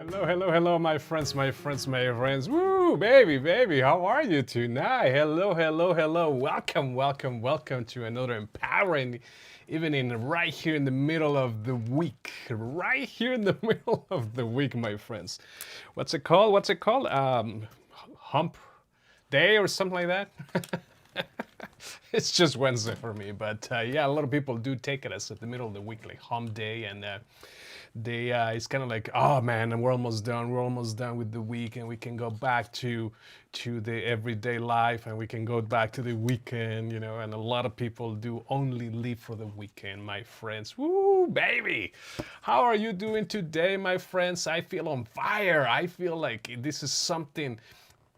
Hello, hello, hello, my friends, my friends, my friends. Woo, baby, baby, how are you tonight? Hello, hello, hello. Welcome, welcome, welcome to another empowering evening right here in the middle of the week. Right here in the middle of the week, my friends. What's it called? What's it called? Hump day or something like that? It's just Wednesday for me, but yeah, a lot of people do take it as at the middle of the week, like hump day, and it's kind of like, oh man, and we're almost done. We're almost done with the week, and we can go back to the everyday life, and we can go back to the weekend, you know. And a lot of people do only live for the weekend, my friends. Woo, baby! How are you doing today, my friends? I feel on fire. I feel like this is something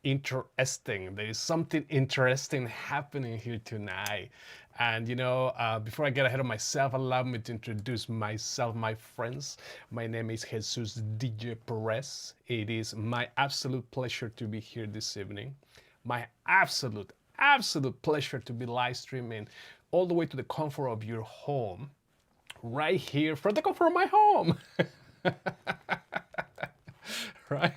interesting. There is something interesting happening here tonight. And before I get ahead of myself, allow me to introduce myself, my friends. My name is Jesus DJ Perez. It is my absolute pleasure to be here this evening. My absolute pleasure to be live streaming all the way to the comfort of your home, right here from the comfort of my home. Right?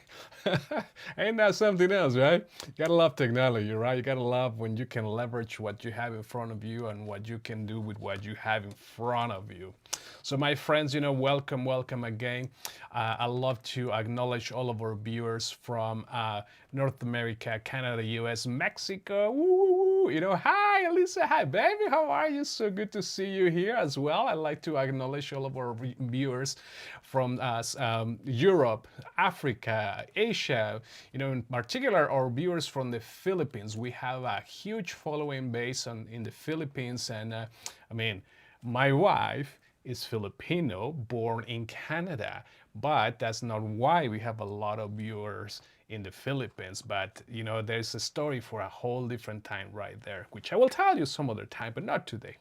Ain't that something else, right? You gotta love technology, right? You gotta love when you can leverage what you have in front of you and what you can do with what you have in front of you. So, my friends, welcome, welcome again. I love to acknowledge all of our viewers from North America, Canada, US, Mexico. Woo! Hi, Elisa. Hi, baby. How are you? So good to see you here as well. I'd like to acknowledge all of our viewers from Europe, Africa, Asia, in particular, our viewers from the Philippines. We have a huge following base in the Philippines. And my wife is Filipino, born in Canada, but that's not why we have a lot of viewers in the Philippines. But there's a story for a whole different time right there, which I will tell you some other time, but not today.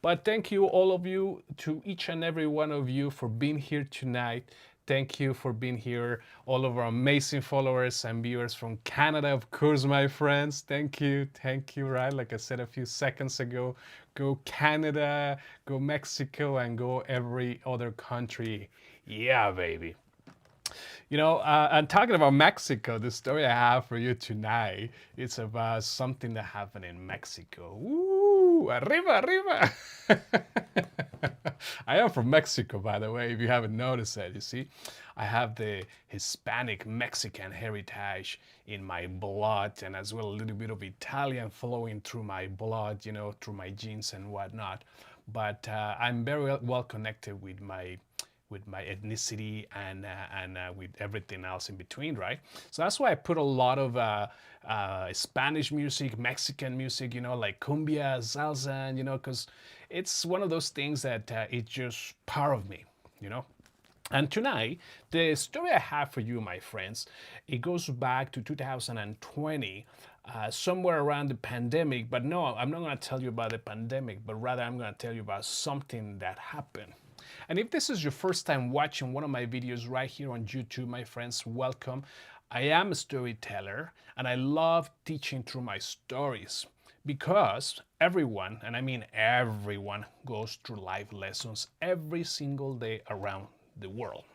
But thank you, all of you, to each and every one of you for being here tonight. Thank you for being here, all of our amazing followers and viewers from Canada, of course, my friends. Thank you, right? Like I said a few seconds ago, go Canada, go Mexico, and go every other country. Yeah, baby. And talking about Mexico, the story I have for you tonight is about something that happened in Mexico. Woo! Arriba, arriba! I am from Mexico, by the way, if you haven't noticed it. You see, I have the Hispanic Mexican heritage in my blood, and as well a little bit of Italian flowing through my blood, through my genes and whatnot. But I'm very well connected with my ethnicity and with everything else in between, right? So that's why I put a lot of Spanish music, Mexican music, like cumbia, salsa, because it's one of those things that it's just part of me, you know. And tonight, the story I have for you, my friends, it goes back to 2020, somewhere around the pandemic. But no, I'm not going to tell you about the pandemic, but rather I'm going to tell you about something that happened. And if this is your first time watching one of my videos right here on YouTube, my friends, welcome. I am a storyteller, and I love teaching through my stories because everyone, and I mean everyone, goes through life lessons every single day around the world.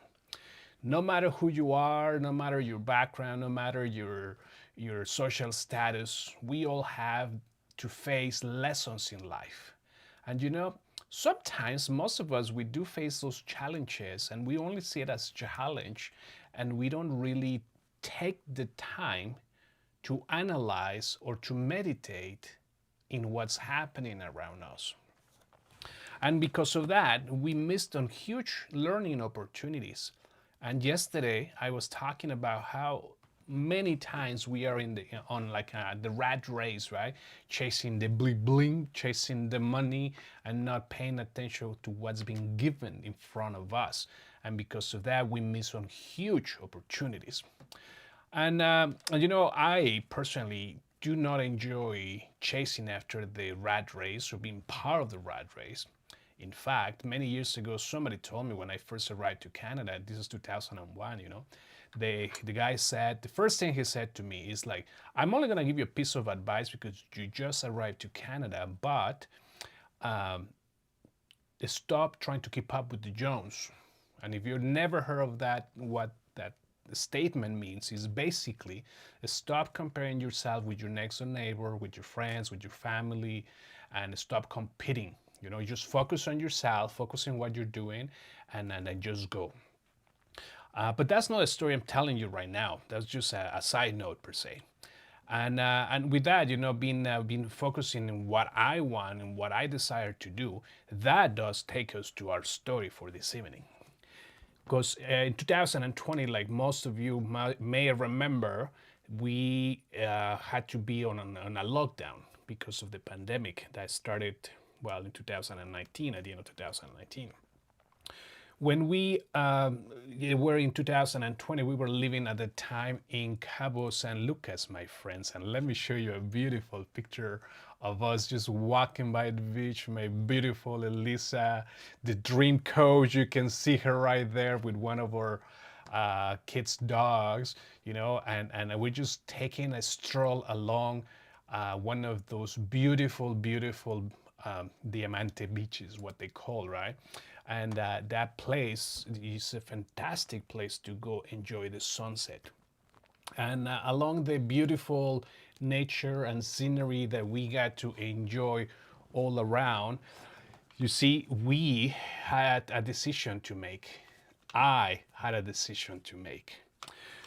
No matter who you are, no matter your background, no matter your social status, we all have to face lessons in life. And sometimes most of us, we do face those challenges and we only see it as challenge, and we don't really take the time to analyze or to meditate in what's happening around us. And because of that, we missed on huge learning opportunities. And yesterday, I was talking about how many times we are on the rat race, right? Chasing the bling bling, chasing the money, and not paying attention to what's being given in front of us. And because of that, we miss on huge opportunities. And I personally do not enjoy chasing after the rat race or being part of the rat race. In fact, many years ago, somebody told me when I first arrived to Canada, this is 2001, the guy said, the first thing he said to me is like, I'm only going to give you a piece of advice because you just arrived to Canada, but stop trying to keep up with the Jones. And if you've never heard of that, what that statement means is basically stop comparing yourself with your next door neighbor, with your friends, with your family, and stop competing. You know, just focus on yourself, focus on what you're doing, and then just go. But that's not a story I'm telling you right now. That's just a side note per se. And with that, you know, being focusing on what I want and what I desire to do, that does take us to our story for this evening. Because in 2020, like most of you may remember, we had to be on a lockdown because of the pandemic that started, well, in 2019, at the end of 2019. When we were in 2020, we were living at the time in Cabo San Lucas, my friends. And let me show you a beautiful picture of us just walking by the beach. My beautiful Elisa, the dream coach. You can see her right there with one of our kids' dogs, you know, and we're just taking a stroll along one of those beautiful, beautiful Diamante beaches, what they call, right? And that place is a fantastic place to go enjoy the sunset. And along the beautiful nature and scenery that we got to enjoy all around, you see, we had a decision to make. I had a decision to make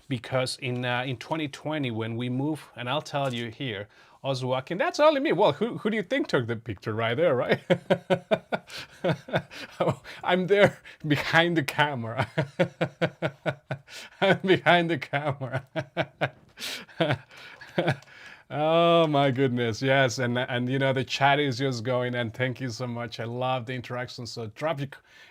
because in 2020 when we moved, and I'll tell you here, I was walking. That's only me. Well, who do you think took the picture right there, right? I'm there behind the camera. I'm behind the camera. Oh my goodness, yes, and you know the chat is just going, and thank you so much. I love the interaction. So drop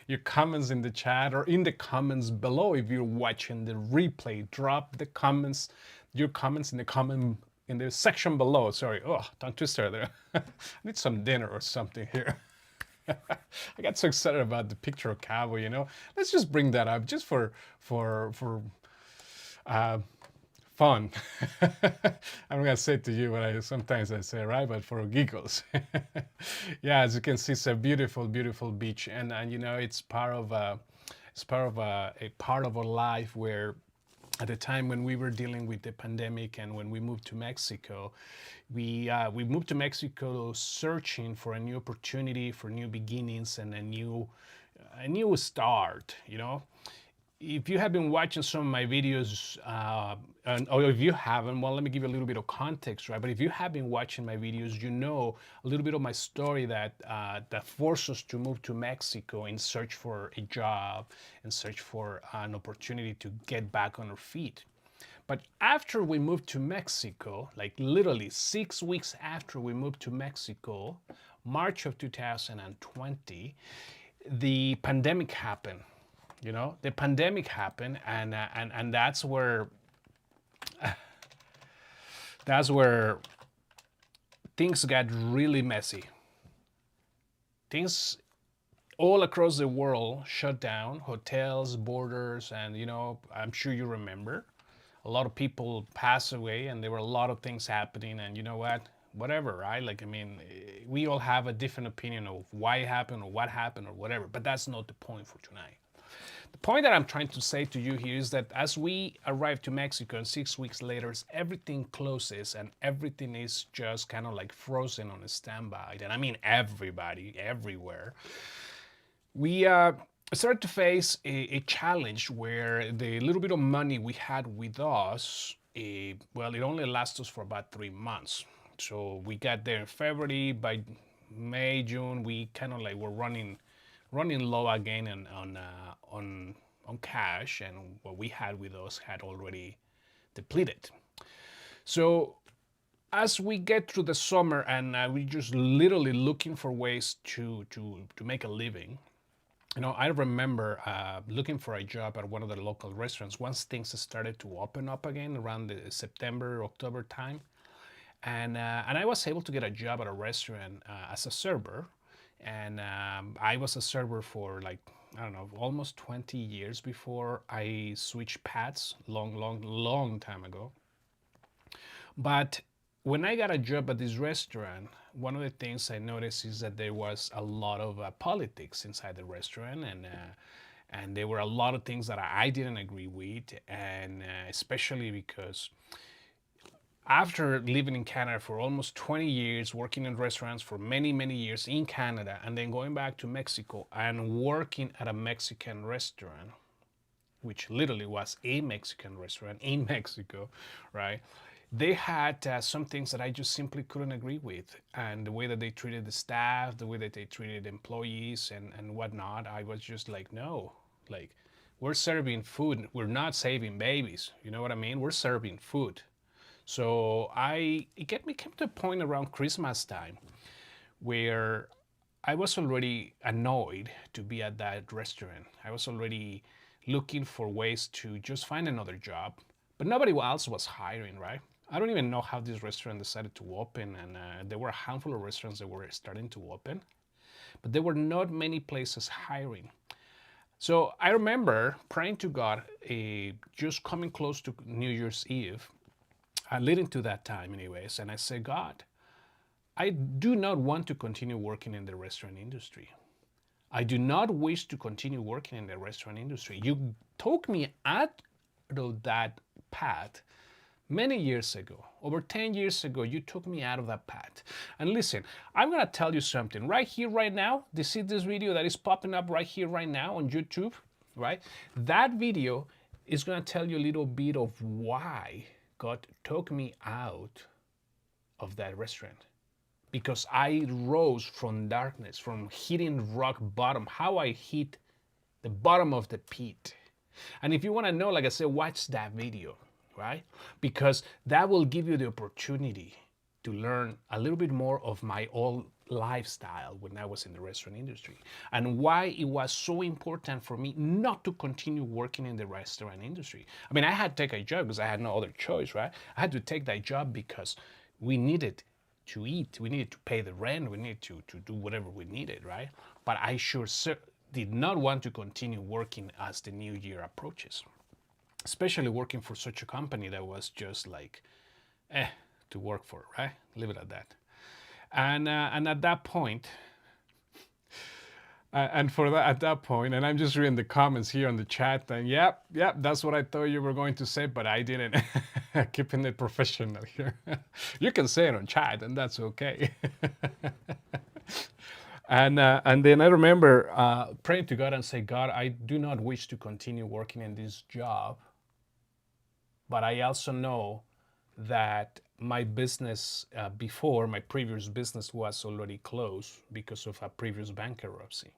your comments in the chat or in the comments below if you're watching the replay. Drop the comments, your comments in the comment in the section below. Sorry, oh, tongue twister there. I need some dinner or something here. I got so excited about the picture of Cabo. You know, let's just bring that up just for uh, fun. I'm gonna say it to you what I sometimes I say, right? But for giggles. Yeah, as you can see, it's a beautiful, beautiful beach, and you know it's part of a part of our life where at the time when we were dealing with the pandemic and when we moved to Mexico, we moved to Mexico searching for a new opportunity, for new beginnings, and a new start. You know, if you have been watching some of my videos, or if you haven't, well, let me give you a little bit of context, right? But if you have been watching my videos, you know a little bit of my story that forced us to move to Mexico in search for a job, in search for an opportunity to get back on our feet. But after we moved to Mexico, like literally 6 weeks after we moved to Mexico, March of 2020, the pandemic happened. You know, the pandemic happened, and that's where things got really messy. Things all across the world shut down, hotels, borders, and you know, I'm sure you remember, a lot of people passed away, and there were a lot of things happening. And you know what? Whatever, right? Like, I mean, we all have a different opinion of why it happened or what happened or whatever, but that's not the point for tonight. The point that I'm trying to say to you here is that as we arrive to Mexico and 6 weeks later, everything closes and everything is just kind of like frozen on a standby. And I mean everybody, everywhere. We started to face a challenge where the little bit of money we had with us, well, it only lasted us for about 3 months. So we got there in February. By May, June, we kind of like were running low again on cash, and what we had with us had already depleted. So as we get through the summer and we're just literally looking for ways to make a living, you know, I remember looking for a job at one of the local restaurants once things started to open up again around the September, October time. And I was able to get a job at a restaurant as a server. And I was a server for like, I don't know, almost 20 years before I switched paths, long time ago. But when I got a job at this restaurant, one of the things I noticed is that there was a lot of politics inside the restaurant, And there were a lot of things that I didn't agree with, and especially because after living in Canada for almost 20 years, working in restaurants for many, many years in Canada, and then going back to Mexico and working at a Mexican restaurant, which literally was a Mexican restaurant in Mexico, right? They had some things that I just simply couldn't agree with. And the way that they treated the staff, the way that they treated employees and whatnot, I was just like, no, like, we're serving food. We're not saving babies. You know what I mean? We're serving food. So it came to a point around Christmas time where I was already annoyed to be at that restaurant. I was already looking for ways to just find another job, but nobody else was hiring, right? I don't even know how this restaurant decided to open, and there were a handful of restaurants that were starting to open, but there were not many places hiring. So I remember praying to God, just coming close to New Year's Eve, leading to that time, anyways, and I said, God, I do not want to continue working in the restaurant industry. I do not wish to continue working in the restaurant industry. You took me out of that path many years ago. Over 10 years ago, you took me out of that path. And listen, I'm going to tell you something. Right here, right now, this is this video that is popping up right here, right now on YouTube, right? That video is going to tell you a little bit of why God took me out of that restaurant. Because I rose from darkness, from hitting rock bottom, how I hit the bottom of the pit. And if you want to know, like I said, watch that video, right? Because that will give you the opportunity to learn a little bit more of my old lifestyle when I was in the restaurant industry and why it was so important for me not to continue working in the restaurant industry. I mean, I had to take a job because I had no other choice, right? I had to take that job because we needed to eat, we needed to pay the rent, we needed to do whatever we needed, right? But I sure did not want to continue working as the new year approaches, especially working for such a company that was just like, to work for, right? Leave it at that. And at that point, at that point, and I'm just reading the comments here on the chat, and yep, that's what I thought you were going to say, but I didn't. Keeping it professional here. You can say it on chat, and that's okay. And then I remember praying to God and say, God, I do not wish to continue working in this job, but I also know that my business before, my previous business was already closed because of a previous bankruptcy.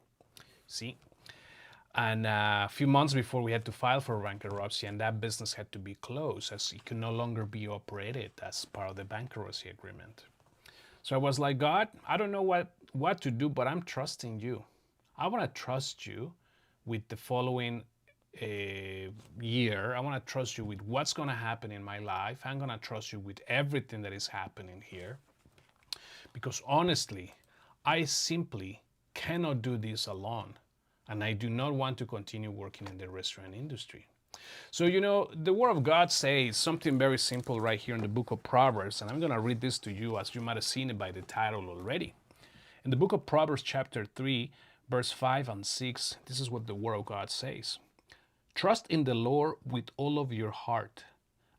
See? And a few months before we had to file for bankruptcy, and that business had to be closed as it could no longer be operated as part of the bankruptcy agreement. So I was like, God, I don't know what to do, but I'm trusting you. I want to trust you with the following year. I want to trust you with what's going to happen in my life. I'm going to trust you with everything that is happening here. Because honestly, I simply cannot do this alone. And I do not want to continue working in the restaurant industry. So, you know, the Word of God says something very simple right here in the book of Proverbs. And I'm going to read this to you as you might have seen it by the title already. In the book of Proverbs chapter 3, verse 5 and 6, this is what the Word of God says. Trust in the Lord with all of your heart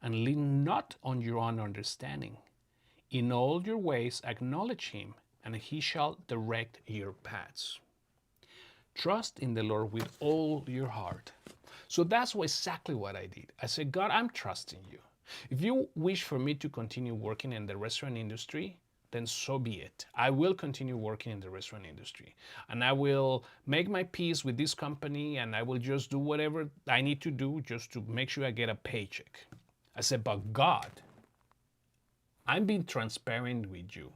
and lean not on your own understanding. In all your ways acknowledge him, and he shall direct your paths. Trust in the Lord with all your heart. So that's exactly what I did. I said, God, I'm trusting you. If you wish for me to continue working in the restaurant industry, then so be it. I will continue working in the restaurant industry. And I will make my peace with this company, and I will just do whatever I need to do just to make sure I get a paycheck. I said, but God, I'm being transparent with you.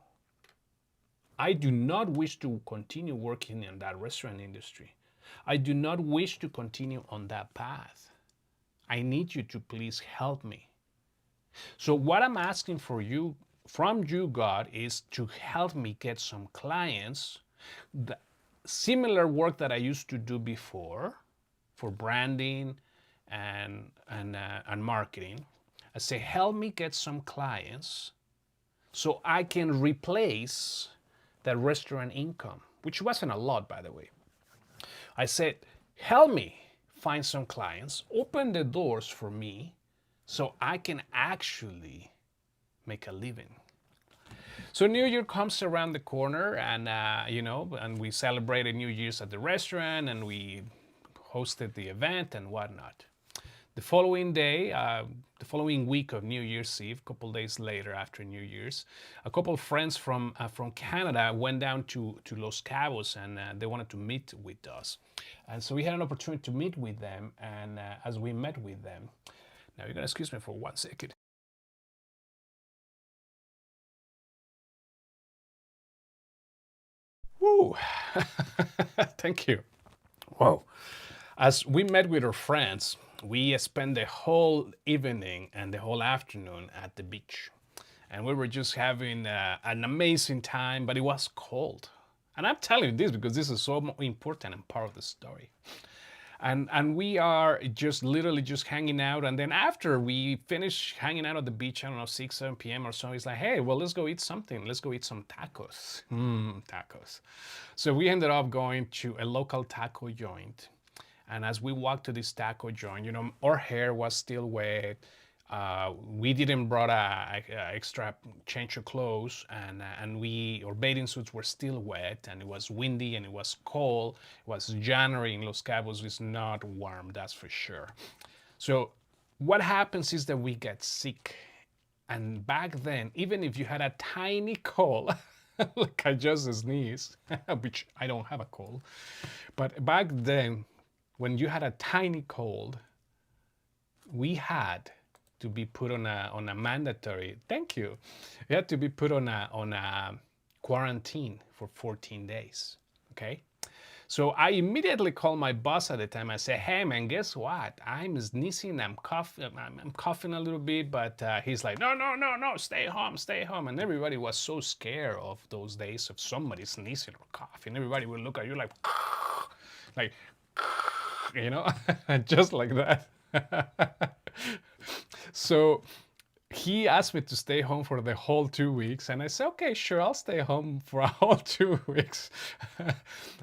I do not wish to continue working in that restaurant industry. I do not wish to continue on that path. I need you to please help me. So what I'm asking for you, from you, God, is to help me get some clients, the similar work that I used to do before for branding and marketing. I say, help me get some clients so I can replace that restaurant income, which wasn't a lot, by the way. I said, help me find some clients, open the doors for me so I can actually make a living. So New Year comes around the corner, and and we celebrated New Year's at the restaurant, and we hosted the event and whatnot. The following day, the following week of New Year's Eve, a couple days later after New Year's, a couple of friends from Canada went down to Los Cabos, and they wanted to meet with us. And so we had an opportunity to meet with them, and as we met with them, now you're gonna excuse me for 1 second. Woo! Thank you. Whoa. As we met with our friends, we spent the whole evening and the whole afternoon at the beach. And we were just having an amazing time, but it was cold. And I'm telling you this because this is so important and part of the story. And we are just literally just hanging out. And then after we finish hanging out at the beach, I don't know, 6, 7 p.m. or so, he's like, hey, well, let's go eat something. Let's go eat some tacos. Tacos. So we ended up going to a local taco joint. And as we walked to this taco joint, our hair was still wet. We didn't brought a extra change of clothes, and our bathing suits were still wet, and it was windy and it was cold. It was January in Los Cabos. It's not warm, that's for sure. So what happens is that we get sick. And back then, even if you had a tiny cold, like I just sneezed, which I don't have a cold, but back then, when you had a tiny cold, we had to be put on a mandatory, thank you, you had to be put on a quarantine for 14 days, okay? So I immediately called my boss at the time. I said, hey man, guess what? I'm sneezing, I'm coughing a little bit, but he's like, no, stay home. And everybody was so scared of those days of somebody sneezing or coughing. Everybody would look at you like, like, just like that. So he asked me to stay home for the whole 2 weeks, and I said, okay, sure, I'll stay home for a whole 2 weeks.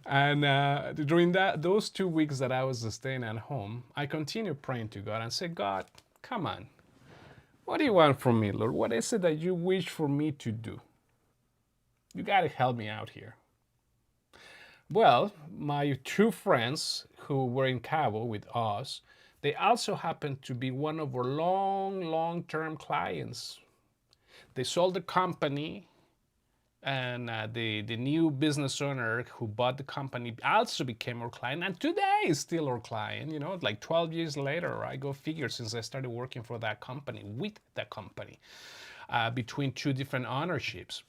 And during those 2 weeks that I was staying at home, I continued praying to God and said, God, come on, what do you want from me, Lord? What is it that you wish for me to do? You got to help me out here. Well, my two friends who were in Cabo with us, they also happened to be one of our long-term clients. They sold the company, and the new business owner who bought the company also became our client, and today is still our client, like 12 years later, I go figure, since I started working for that company, with that company, between two different ownerships.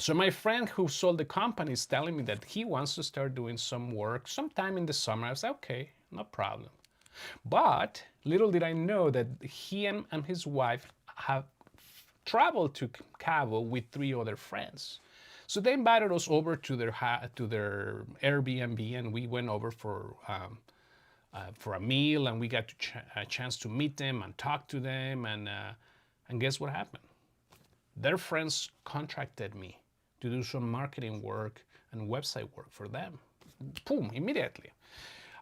So my friend who sold the company is telling me that he wants to start doing some work sometime in the summer. I was like, okay, no problem. But little did I know that he and his wife have traveled to Cabo with 3 other friends. So they invited us over to their Airbnb, and we went over for a meal, and we got a chance to meet them and talk to them, and guess what happened? Their friends contracted me to do some marketing work and website work for them. Boom, immediately.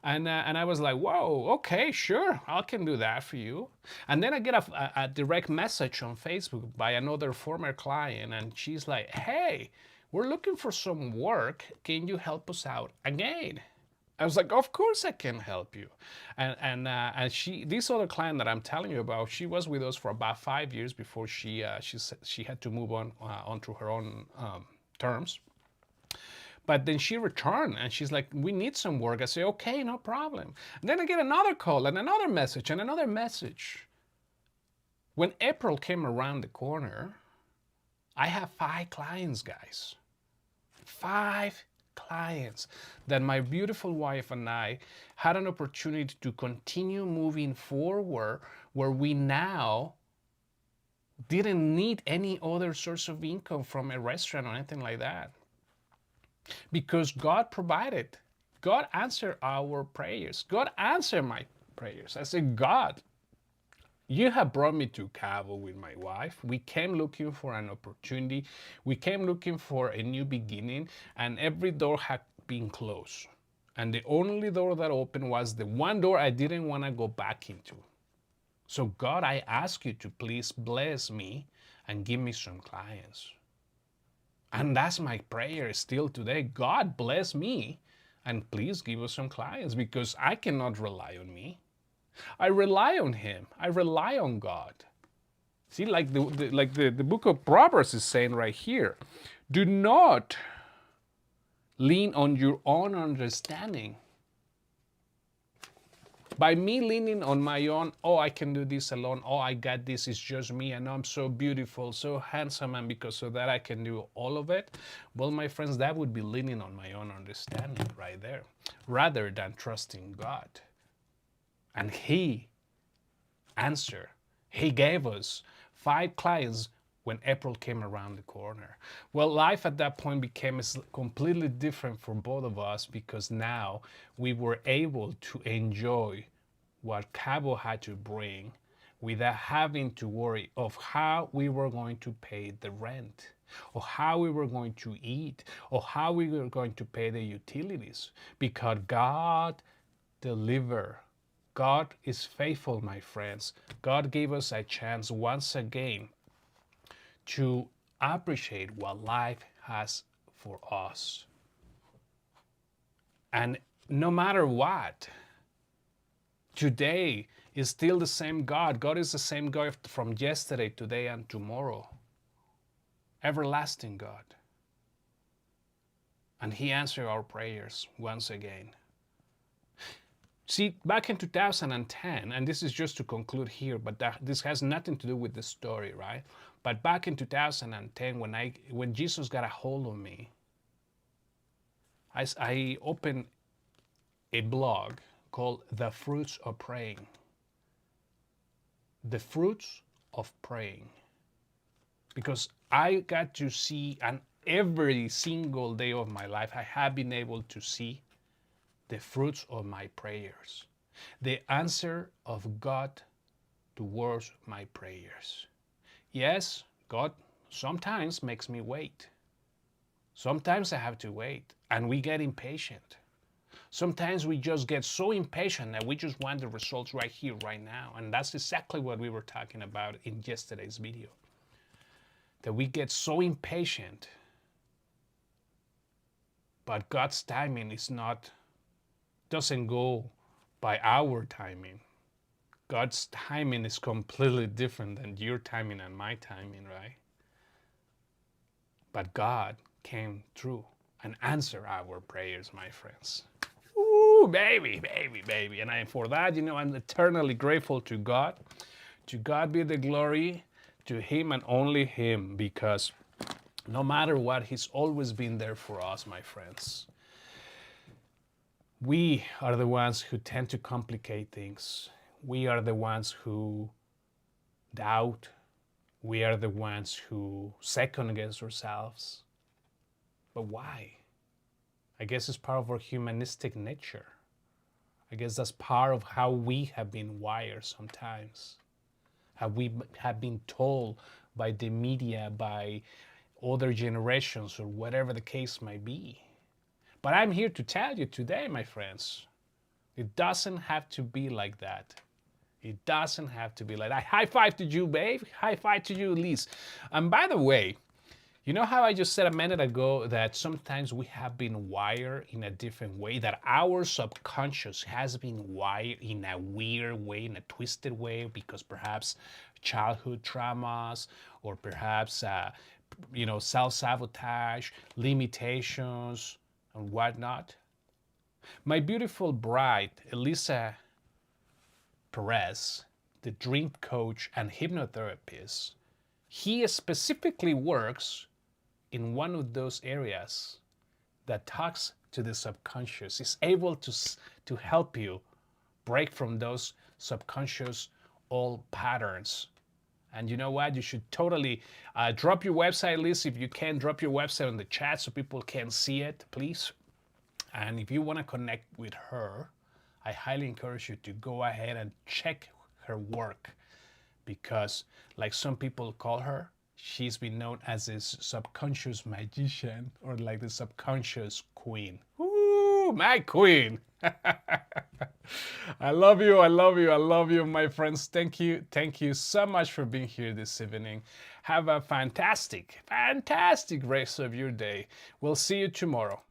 And I was like, whoa, okay, sure, I can do that for you. And then I get a direct message on Facebook by another former client, and she's like, hey, we're looking for some work. Can you help us out again? I was like, of course I can help you. And this other client that I'm telling you about, she was with us for about 5 years before she had to move on onto her own terms. But then she returned and she's like, we need some work. I say, okay, no problem. And then I get another call and another message and another message. When April came around the corner, I have 5 clients, guys. 5 clients that my beautiful wife and I had an opportunity to continue moving forward, where we now didn't need any other source of income from a restaurant or anything like that. Because God provided. God answered our prayers. God answered my prayers. I said, God, you have brought me to Cabo with my wife. We came looking for an opportunity. We came looking for a new beginning, and every door had been closed. And the only door that opened was the one door I didn't want to go back into. So, God, I ask you to please bless me and give me some clients. And that's my prayer still today. God, bless me and please give us some clients, because I cannot rely on me. I rely on Him. I rely on God. See, like the book of Proverbs is saying right here, do not lean on your own understanding. By me leaning on my own, oh, I can do this alone, oh, I got this, it's just me, and I'm so beautiful, so handsome, and because of that I can do all of it. Well, my friends, that would be leaning on my own understanding right there, rather than trusting God. And He answered. He gave us 5 clients when April came around the corner. Well, life at that point became completely different for both of us, because now we were able to enjoy what Cabo had to bring without having to worry of how we were going to pay the rent, or how we were going to eat, or how we were going to pay the utilities, because God delivered. God is faithful, my friends. God gave us a chance once again to appreciate what life has for us. And no matter what, today is still the same God. God is the same God from yesterday, today, and tomorrow. Everlasting God. And He answered our prayers once again. See, back in 2010, and this is just to conclude here, but this has nothing to do with the story, right? But back in 2010, when Jesus got a hold of me, I opened a blog called The Fruits of Praying. The Fruits of Praying. Because I got to see, and every single day of my life, I have been able to see the fruits of my prayers, the answer of God towards my prayers. Yes, God sometimes makes me wait. Sometimes I have to wait, and we get impatient. Sometimes we just get so impatient that we just want the results right here, right now. And that's exactly what we were talking about in yesterday's video. That we get so impatient, but God's timing doesn't go by our timing. God's timing is completely different than your timing and my timing, right? But God came through and answered our prayers, my friends. Ooh, baby, baby, baby. And for that, I'm eternally grateful to God. To God be the glory, to Him and only Him, because no matter what, He's always been there for us, my friends. We are the ones who tend to complicate things. We are the ones who doubt. We are the ones who second guess ourselves. But why? I guess it's part of our humanistic nature. I guess that's part of how we have been wired sometimes. How we have been told by the media, by other generations, or whatever the case might be. But I'm here to tell you today, my friends, it doesn't have to be like that. It doesn't have to be like that. High five to you, babe. High five to you, Liz. And by the way, you know how I just said a minute ago that sometimes we have been wired in a different way, that our subconscious has been wired in a weird way, in a twisted way, because perhaps childhood traumas, or perhaps self-sabotage, limitations, and whatnot. My beautiful bride, Elisa Perez, the dream coach and hypnotherapist, he specifically works in one of those areas that talks to the subconscious. Is able to help you break from those subconscious old patterns. And you know what? You should totally drop your website, Liz. If you can, drop your website in the chat so people can see it, please. And if you want to connect with her, I highly encourage you to go ahead and check her work, because like some people call her, she's been known as this subconscious magician, or like the subconscious queen. Ooh, Woo, my queen. I love you. I love you. I love you, my friends. Thank you. Thank you so much for being here this evening. Have a fantastic, fantastic rest of your day. We'll see you tomorrow.